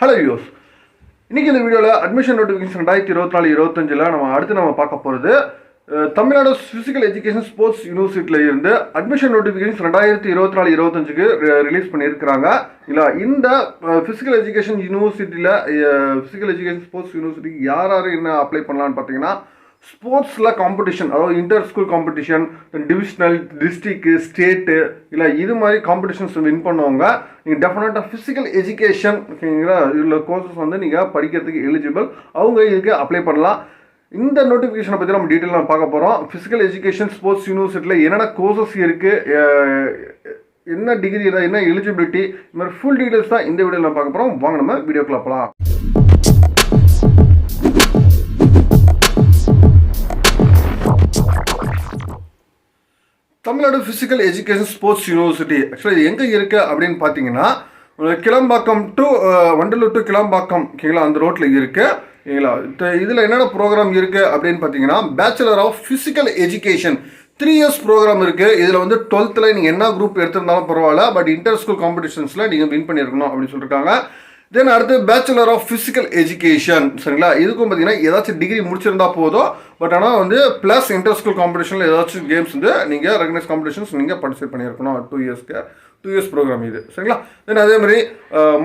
Hello use. இன்றைக்கி இந்த வீடியோவில் அட்மிஷன் நோட்டிஃபிகேஷன் 2024-25 நம்ம பார்க்க போகிறது தமிழ்நாடு ஃபிசிக்கல் எஜுகேஷன் ஸ்போர்ட்ஸ் யூனிவர்சிட்டியில் இருந்து அட்மிஷன் நோட்டிஃபிகேஷன் 2024-25க்கு ரிலீஸ் பண்ணியிருக்கிறாங்க. இல்லை இந்த ஃபிசிக்கல் எஜுகேஷன் யூனிவர்சிட்டியில் ஃபிசிக்கல் எஜுகேஷன் ஸ்போர்ட்ஸ் யூனிவர்சிட்டிக்கு யார் என்ன அப்ளை பண்ணலான்னு பார்த்தீங்கன்னா, ஸ்போர்ட்ஸில் காம்படிஷன், அதாவது inter school competition, divisional, district, state, இல்லை இது மாதிரி காம்படிஷன்ஸ் வின் பண்ணவங்க நீங்கள் டெஃபினட்டாக ஃபிசிக்கல் எஜுகேஷன் ஓகேங்களா இதில் கோர்சஸ் நீங்கள் படிக்கிறதுக்கு எலிஜிபிள், அவங்க இதுக்கு அப்ளை பண்ணலாம். இந்த நோட்டிஃபிகேஷனை பற்றி நம்ம டீட்டெயிலாக பார்க்க போகிறோம். ஃபிசிக்கல் எஜுகேஷன் ஸ்போர்ட்ஸ் யூனிவர்சிட்டியில் என்னென்ன கோர்சஸ் இருக்குது, என்ன டிகிரி, என்ன எலிஜிபிலிட்டி, இந்த மாதிரி ஃபுல் டீட்டெயில்ஸ் தான் இந்த வீடியோவில் நம்ம பார்க்க போகிறோம். வாங்க நம்ம வீடியோக்குள்ள போகலாம். Tamil Nadu physical education sports university ஆக்சுவலாக இது எங்கே இருக்குது அப்படின்னு பார்த்தீங்கன்னா, கிளம்பாக்கம் டு வண்டலூர் டு கிளம்பாக்கம் ஓகேங்களா, அந்த ரோட்டில் இருக்குது ஓகேங்களா. இதில் என்னென்ன ப்ரோக்ராம் இருக்குது அப்படின்னு பார்த்தீங்கன்னா, bachelor of physical education 3 years program இருக்குது. இதில் 12th நீங்கள் என்ன குரூப் எடுத்திருந்தாலும் பரவாயில்ல, பட் இன்டர் ஸ்கூல் காம்படிஷன்ஸில் நீங்கள் வின் பண்ணியிருக்கணும் அப்படின்னு சொல்லியிருக்காங்க. தென் அடுத்து பேச்சுலர் ஆஃப் ஃபிசிக்கல் எஜுகேஷன் சரிங்களா, இதுக்கும் பார்த்தீங்கன்னா ஏதாச்சும் டிகிரி முடிச்சிருந்தா போதும், பட் ஆனால் ப்ளஸ் இன்டர் ஸ்கூல் காம்படிஷனில் ஏதாச்சும் கேம்ஸ் நீங்கள் ரெகனைஸ் காம்படிஷன்ஸ் நீங்கள் பார்ட்டிசிபேட் பண்ணியிருக்கணும். 2 years ப்ரோக்ராம் இது சரிங்களா. தென் அதே மாதிரி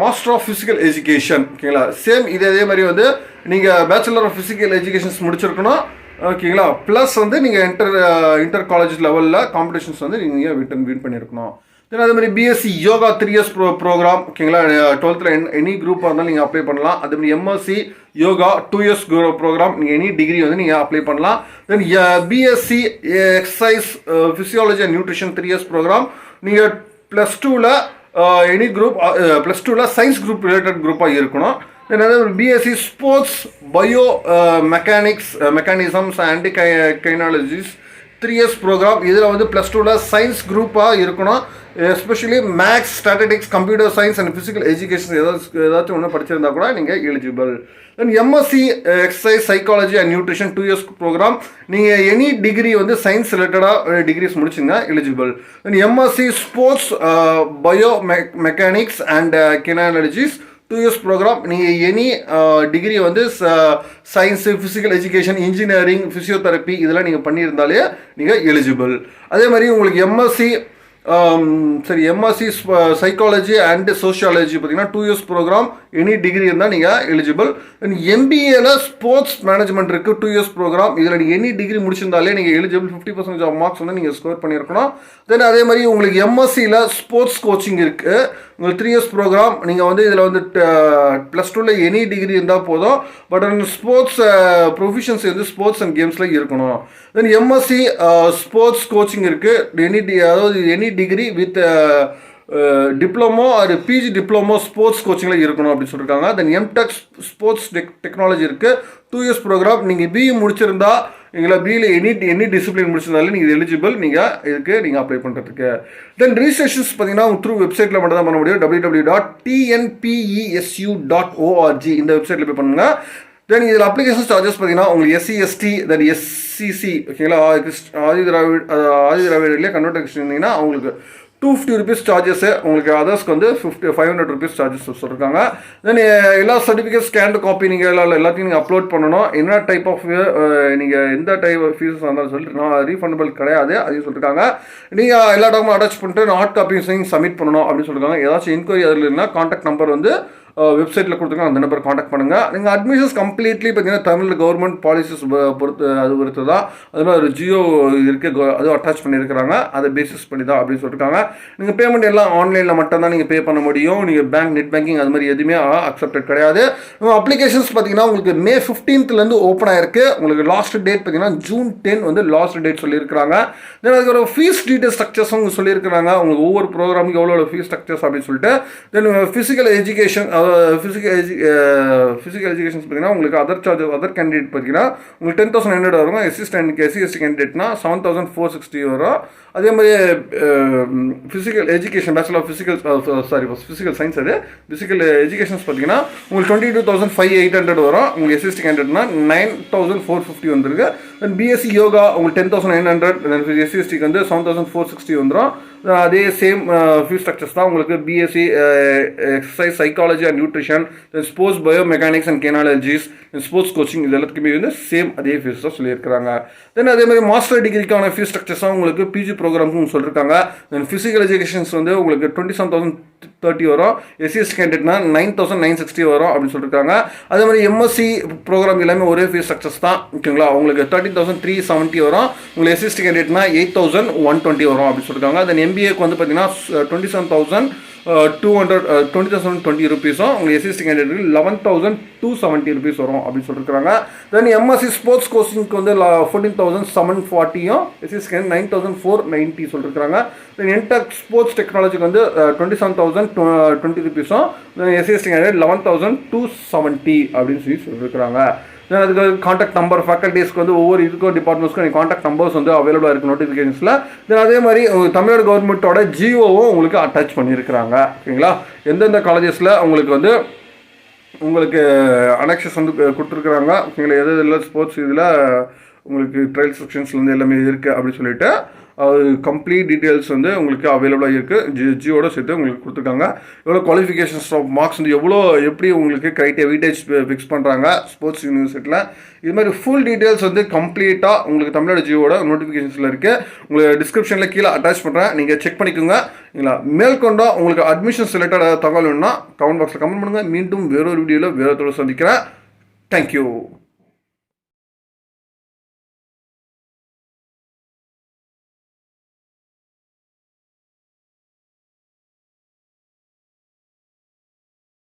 மாஸ்டர் ஆஃப் ஃபிசிக்கல் எஜுகேஷன் ஓகேங்களா, சேம் இதே மாதிரி நீங்கள் பேச்சுலர் ஆஃப் ஃபிசிக்கல் எஜுகேஷன்ஸ் முடிச்சிருக்கணும் ஓகேங்களா, ப்ளஸ் நீங்கள் இன்டர் காலேஜ் லெவலில் காம்படிஷன்ஸ் நீங்கள் வின் பண்ணியிருக்கணும். தென் அதே மாதிரி பிஎஸ்சி யோகா 3 years ப்ரோக்ராம் ஓகேங்களா, 12th எனி குரூப்பாக இருந்தாலும் நீங்கள் அப்ளை பண்ணலாம். அதே மாதிரி எம்எஸ்சி யோகா 2 years ப்ரோக்ராம் நீங்கள் எனி டிகிரி நீங்கள் அப்ளை பண்ணலாம். Then BSc exercise physiology and nutrition 3 years program நீங்கள் +2ல் எனி குரூப் +2ல் சயின்ஸ் குரூப் ரிலேட்டட் குரூப்பாக இருக்கணும். தென் அதே மாதிரி BSc sports bio mechanisms and kinologies 3 years program, இதில் +2ல் சயின்ஸ் குரூப்பாக இருக்கணும். Especially maths, statistics, computer science and physical education ஏதாச்சும் ஒன்று படிச்சிருந்தா கூட நீங்கள் eligible. Then MSc exercise psychology and nutrition 2 years program, நீங்கள் எனி டிகிரி சயின்ஸ் ரிலேட்டடாக டிகிரிஸ் முடிச்சுங்க eligible. Then MSc sports bio mechanics and kinologies 2 years program, நீங்கள் any degree science, physical education, engineering, physiotherapy இதெல்லாம் நீங்கள் பண்ணியிருந்தாலே நீங்கள் எலிஜிபிள். அதே மாதிரி உங்களுக்கு எம்எஸ்சி சைக்காலஜி அண்ட் சோஷியாலஜி பார்த்தீங்கன்னா 2 years ப்ரோக்ராம், எனி டிகிரி இருந்தால் நீங்கள் எலிஜிபிள். எம்பிஏல ஸ்போர்ட்ஸ் மேனேஜ்மெண்ட் இருக்குது 2 years ப்ரோக்ராம், இதில் நீங்கள் எனி டிகிரி முடிச்சிருந்தாலே நீங்கள் எலிஜிபிள். 50% ஆஃப் மார்க்ஸ் நீங்கள் ஸ்கோர் பண்ணியிருக்கணும். தென் அதே மாதிரி உங்களுக்கு எம்எஸ்சியில் ஸ்போர்ட்ஸ் கோச்சிங் இருக்குது, உங்களுக்கு 3 years ப்ரோக்ராம், நீங்கள் இதில் +2ல் எனி டிகிரி இருந்தால் போதும், but sports proficiency sports and கேம்ஸில் இருக்கணும். தென் எம்எஸ்சி ஸ்போர்ட்ஸ் கோச்சிங் இருக்குது, அதாவது any degree with diploma or PG diploma sports கோச்சிங்கில் இருக்கணும் அப்படின்னு சொல்லியிருக்காங்க. தென் எம்டெக் ஸ்போர்ட்ஸ் டெக்னாலஜி இருக்குது 2 years ப்ரோக்ராம், நீங்கள் பிஇ முடிச்சிருந்தா எங்களை பியில் எனி டிசிப்ளின் முடிச்சிருந்தாலும் நீங்கள் எலிஜிபிள், இதுக்கு நீங்கள் அப்ளை பண்ணுறதுக்கு. தென் ரிஜிஸ்ட்ரேஷன்ஸ் பார்த்தீங்கன்னா த்ரூ வெப்சைட்டில் மட்டும் தான் பண்ண முடியும். www.tnpesu.org இந்த வெப்சைட்டில் போய் பண்ணுங்கள். தென் இதில் அப்ளிகேஷன் சார்ஜஸ் பார்த்தீங்கன்னா உங்களுக்கு SC/ST தென் SCC ஓகேங்களா, ஆதி திராவிடர்லேயே கன்வெர்ட் இருந்தீங்கன்னா அவங்களுக்கு 250 rupees சார்ஜஸ்ஸு, உங்களுக்கு அதர்ஸ்க்கு 500 rupees சார்ஜஸ் சொல்லியிருக்காங்க. தென் எல்லா சர்டிஃபிகேட் ஸ்கேன்டு காப்பி நீங்கள் எல்லாத்தையும் நீங்கள் அப்லோட் பண்ணணும். என்ன டைப் ஆஃப் நீங்கள் எந்த டைப் ஆஃப் ஃபீஸஸ் இருந்தாலும் சொல்லிட்டு நான் ரீஃபண்டபிள் கிடையாது அதையும் சொல்லியிருக்காங்க. நீங்கள் எல்லா டாக்குமெண்ட் அட்டாச் பண்ணிட்டு ஹார்ட் காப்பீஸையும் சப்மிட் பண்ணணும் அப்படின்னு சொல்லியிருக்காங்க. ஏதாச்சும் என்கொயரி அதில் இருந்தால் கான்டாக்ட் நம்பர் வெப்சைட்டில் கொடுத்துருக்காங்க, அந்த நம்பர் காண்டாக்ட் பண்ணுங்கள். நீங்கள் அட்மிஷன்ஸ் கம்ப்ளீட்லி பார்த்தீங்கன்னா தமிழ் கவர்மெண்ட் பாலிசிஸ் பொறுத்து தான், அதில் ஒரு ஜியோ இருக்குது, அதுவும் அட்டாச் பண்ணியிருக்கிறாங்க, அதை பேசிஸ் பண்ணி தான் அப்படின்னு சொல்லியிருக்காங்க. நீங்கள் பேமெண்ட் எல்லாம் ஆன்லைனில் மட்டும்தான் நீங்கள் பே பண்ண முடியும். நீங்கள் நெட் பேங்கிங் அது மாதிரி எதுவுமே அக்செப்டட் கிடையாது. அப்ளிகேஷன்ஸ் பார்த்தீங்கன்னா உங்களுக்கு May 15th ஓப்பன் ஆயிருக்கு. உங்களுக்கு லாஸ்ட் டேட் பார்த்தீங்கன்னா June 10 லாஸ்ட் டேட் சொல்லியிருக்கிறாங்க. தென் அதுக்கு ஒரு ஃபீஸ் டீட்டெயில் ஸ்ட்ரக்சர்ஸும் சொல்லியிருக்கிறாங்க, உங்களுக்கு ஒவ்வொரு ப்ரோக்ராமுக்கு எவ்வளோ ஃபீஸ் ஸ்ட்ரக்சர்ஸ் அப்படின்னு சொல்லிட்டு. தென் ஃபிசிக்கல் எஜுகேஷன் ஃபிசிக்கல் எஜுகேஷன்ஸ் பார்த்தீங்கன்னா உங்களுக்கு அதர் கேண்டிடேட் பார்த்தீங்கன்னா உங்களுக்கு 10,900 வரும். SC/ST கேண்டிடேட்னா 7,460 வரும். அதே மாதிரி physical education bachelor of physical science அது ஃபிசிக்கல் எஜுகேஷன்ஸ் பார்த்தீங்கன்னா உங்களுக்கு 22,500 வரும். உங்களுக்கு SC/ST கேண்டிடேட்னா 9,450 வந்துருக்கு. தென் பிஎஸ்சி யோகா உங்களுக்கு 10,900, SC/STக்கு 7,460 வந்துடும். அதே சேம் ஃபீஸ் ஸ்ட்ரக்சர்ஸ் தான் உங்களுக்கு BSc exercise psychology and nutrition, sports bio mechanics and kinologies, sports coaching இது எல்லாத்துக்குமே வந்து சேம் அதே ஃபீஸ் தான் சொல்லியிருக்கிறாங்க. தென் அதே மாதிரி மாஸ்டர் டிகிரிக்கான ஃபீஸ் ஸ்ட்ரக்சர்ஸாக உங்களுக்கு பிஜி ப்ரோக்ராமுக்கும் சொல்லியிருக்காங்க. தென் ஃபிசிக்கல் எஜுகேஷன்ஸ் வந்து உங்களுக்கு 27,030 வரும், எஸ்சிஎஸ்டி கேண்டிடேட்னா 9,960 வரும் அப்படின்னு சொல்லியிருக்காங்க. அதே மாதிரி எம்எஸ்சி ப்ரோக்ராம் எல்லாமே ஒரே ஃபீஸ் ஸ்ட்ரக்சர்ஸ் தான் ஓகேங்களா. உங்களுக்கு 13,370 வரும், உங்களுக்கு எஸ்சிஎஸ்டி கேண்டிடேட்னா 8,120 வரும் அப்படின்னு சொல்லியிருக்காங்க. தென் எம்பிஏக்கு வந்து பார்த்தீங்கன்னா 20,220 ருபீஸும், உங்களுக்கு எஸ்சிஎஸ்டி கேண்டிடேட்டுக்கு 11,270 ருபீஸ் வரும் அப்படின்னு சொல்லியிருக்காங்க. தென் எம்எஸ்சி ஸ்போர்ட்ஸ் கோச்சிங்க்கு வந்து 14,740யும், எஸ்சிஎஸ்டி கேண்டிடேட் 9,490 சொல்லியிருக்காங்க. தென் என்டெக் ஸ்போர்ட்ஸ் டெக்னாலஜிக்கு வந்து 27,020 ருபீஸும், எஸ்சிஎஸ்டி கேண்டிடேட் 11,270 அப்படின்னு சொல்லியிருக்காங்க. தென் அதுக்கு காண்டாக்ட் நம்பர் ஃபேக்கல்ட்டிஸ்க்கு வந்து ஒவ்வொரு இதுக்கும் டிபார்ட்மெண்ட்ஸ்க்கும் காண்டாக்ட் நம்பர்ஸ் வந்து அவைலபிளாக இருக்குது நோட்டிஃபிகேஷன்ஸில். தென் அதே மாதிரி தமிழ்நாடு கவர்மெண்ட்டோட ஜிஓவும் உங்களுக்கு அட்டாச் பண்ணியிருக்கிறாங்க ஓகேங்களா. எந்தெந்த காலேஜஸில் உங்களுக்கு அனெக்ஷஸ் வந்து கொடுத்துருக்குறாங்க ஓகேங்களா, எது இதில் ஸ்போர்ட்ஸ் இதில் உங்களுக்கு ட்ரையல் செக்ஷன்ஸ்லேருந்து எல்லாமே இருக்குது அப்படின்னு சொல்லிட்டு அது கம்ப்ளீட் டீட்டெயில்ஸ் வந்து உங்களுக்கு அவைலபிளாக இருக்குது. ஜியோட சேர்த்து உங்களுக்கு கொடுத்துருக்காங்க. எவ்வளோ குவாலிஃபிகேஷன்ஸ் ஆஃப் மார்க்ஸ் வந்து எப்படி உங்களுக்கு வெயிட்டேஜ் ஃபிக்ஸ் பண்ணுறாங்க ஸ்போர்ட்ஸ் யூனிவர்சிட்டியில், இது மாதிரி ஃபுல் டீட்டெயில்ஸ் வந்து கம்ப்ளீட்டாக உங்களுக்கு தமிழ்நாடு ஜியோட நோட்டிஃபிகேஷன்ஸில் இருக்குது. உங்களுக்கு டிஸ்கிரிப்ஷனில் கீழே அட்டாச் பண்ணுறேன், நீங்கள் செக் பண்ணிக்கோங்க இல்லைங்களா. மேற்கொண்டா உங்களுக்கு அட்மிஷன்ஸ் ரிலேட்டட் தகவல் வேணும்னா கமெண்ட் பாக்ஸில் கமெண்ட் பண்ணுங்கள். மீண்டும் வேறொரு வீடியோவில் வேறொரு சந்திக்கிறேன். தேங்க்யூ.